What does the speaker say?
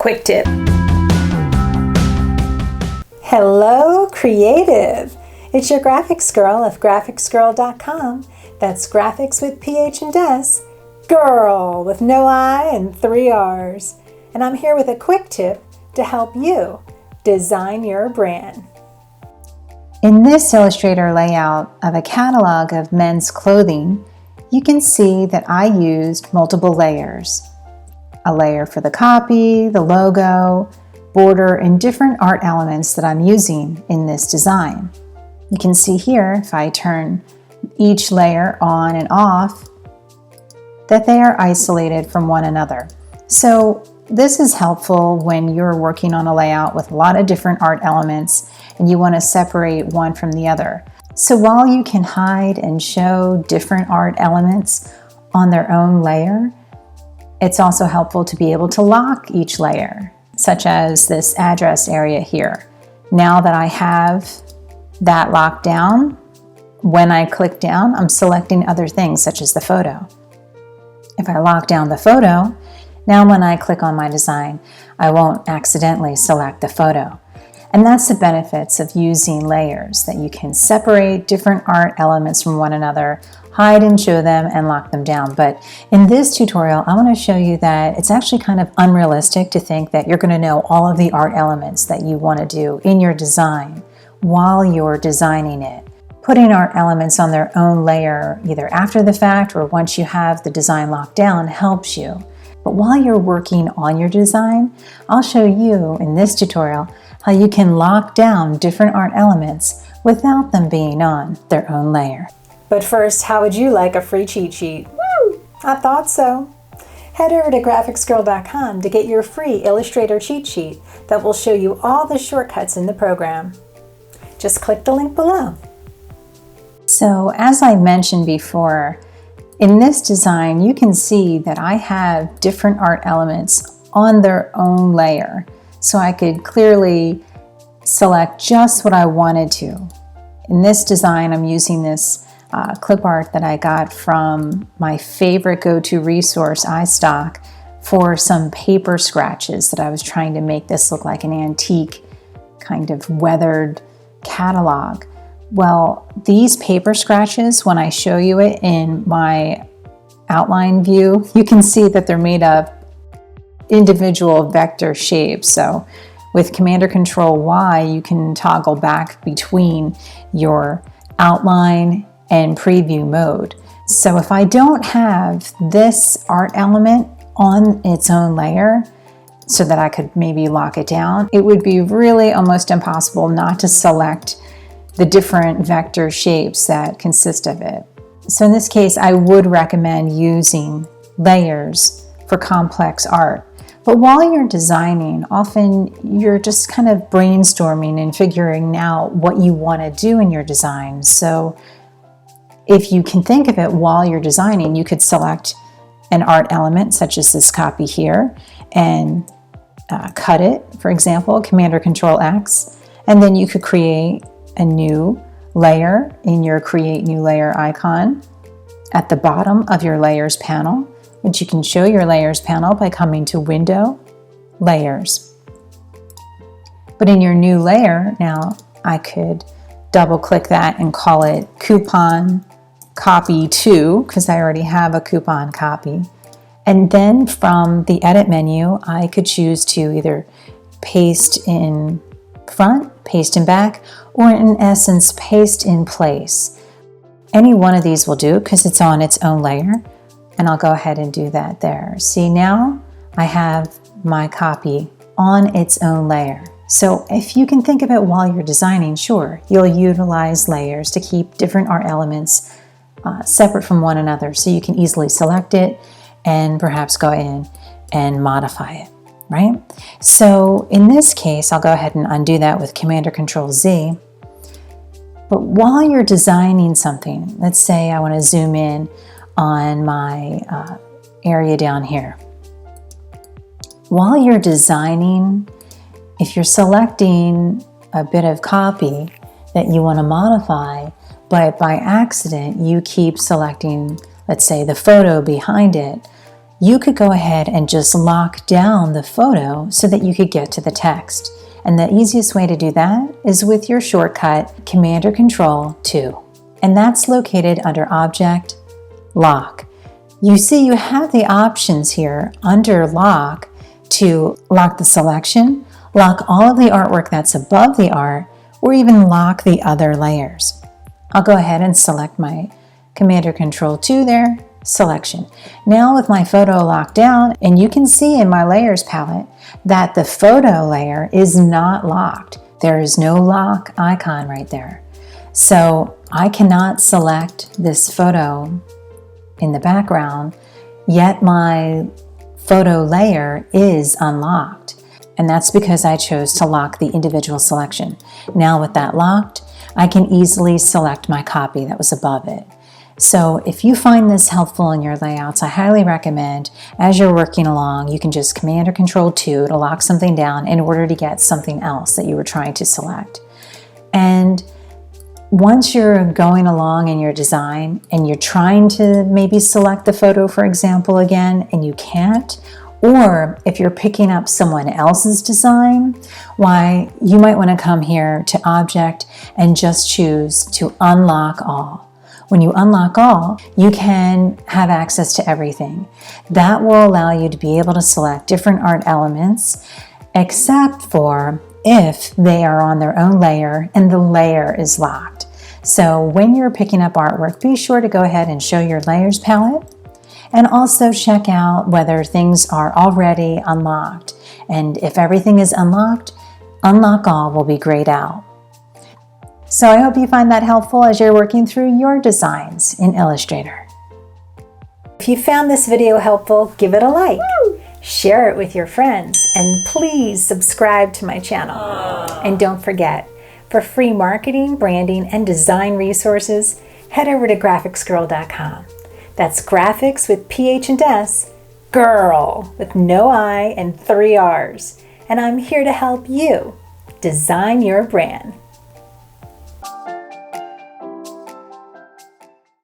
Quick tip. Hello, creative. It's your graphics girl of graphicsgirl.com. That's graphics with PH and S, girl with no I and 3 R's. And I'm here with a quick tip to help you design your brand. In this Illustrator layout of a catalog of men's clothing, you can see that I used multiple layers. A layer for the copy, the logo, border, and different art elements that I'm using in this design. You can see here, if I turn each layer on and off, that they are isolated from one another. So this is helpful when you're working on a layout with a lot of different art elements and you want to separate one from the other. So while you can hide and show different art elements on their own layer, it's also helpful to be able to lock each layer, such as this address area here. Now that I have that locked down, when I click down, I'm selecting other things such as the photo. If I lock down the photo, now when I click on my design, I won't accidentally select the photo. And that's the benefits of using layers, that you can separate different art elements from one another, hide and show them, and lock them down. But in this tutorial, I want to show you that it's actually kind of unrealistic to think that you're going to know all of the art elements that you want to do in your design while you're designing it. Putting art elements on their own layer, either after the fact or once you have the design locked down, helps you. But while you're working on your design, I'll show you in this tutorial how you can lock down different art elements without them being on their own layer. But first, how would you like a free cheat sheet? Woo! I thought so. Head over to graphicsgirl.com to get your free Illustrator cheat sheet that will show you all the shortcuts in the program. Just click the link below. So as I mentioned before, in this design, you can see that I have different art elements on their own layer. So I could clearly select just what I wanted to. In this design, I'm using this clip art that I got from my favorite go-to resource, iStock, for some paper scratches that I was trying to make this look like an antique, kind of weathered catalog. Well, these paper scratches, when I show you it in my outline view, you can see that they're made of individual vector shapes. So with Command or Control Y, you can toggle back between your outline and preview mode. So if I don't have this art element on its own layer so that I could maybe lock it down, it would be really almost impossible not to select the different vector shapes that consist of it. So in this case, I would recommend using layers for complex art. But while you're designing, often you're just kind of brainstorming and figuring out what you want to do in your design. So if you can think of it while you're designing, you could select an art element such as this copy here and cut it, for example, Command or Control X, and then you could create a new layer in your Create New Layer icon at the bottom of your Layers panel, which you can show your Layers panel by coming to Window, Layers. But in your new layer, now I could double click that and call it Coupon Copy 2, because I already have a coupon copy. And then from the Edit menu, I could choose to either paste in front, paste in back, or in essence, paste in place. Any one of these will do because it's on its own layer. And I'll go ahead and do that there. See, now I have my copy on its own layer. So if you can think of it while you're designing, sure, you'll utilize layers to keep different art elements separate from one another so you can easily select it and perhaps go in and modify it, right? So in this case, I'll go ahead and undo that with Command or Control Z. But while you're designing something, let's say I want to zoom in on my area down here. While you're designing, if you're selecting a bit of copy that you want to modify, but by accident you keep selecting, let's say, the photo behind it, you could go ahead and just lock down the photo so that you could get to the text. And the easiest way to do that is with your shortcut Command or Control 2. And that's located under Object, Lock. You see you have the options here under Lock to lock the selection, lock all of the artwork that's above the art, or even lock the other layers. I'll go ahead and select my Command or Control 2 there, Selection. Now with my photo locked down, and you can see in my layers palette that the photo layer is not locked. There is no lock icon right there. So I cannot select this photo in the background, yet my photo layer is unlocked. And that's because I chose to lock the individual selection. Now with that locked, I can easily select my copy that was above it. So if you find this helpful in your layouts, I highly recommend as you're working along, you can just Command or Control 2 to lock something down in order to get something else that you were trying to select. And once you're going along in your design and you're trying to maybe select the photo, for example, again, and you can't, or if you're picking up someone else's design, why you might want to come here to Object and just choose to unlock all. When you unlock all, you can have access to everything. That will allow you to be able to select different art elements, except for if they are on their own layer and the layer is locked. So when you're picking up artwork, be sure to go ahead and show your layers palette and also check out whether things are already unlocked. And if everything is unlocked, unlock all will be grayed out. So I hope you find that helpful as you're working through your designs in Illustrator. If you found this video helpful, give it a like, share it with your friends, and please subscribe to my channel. And don't forget, for free marketing, branding, and design resources, head over to grrrl.com. That's graphics with PH and S, grrrl with no I and 3 R's. And I'm here to help you design your brand.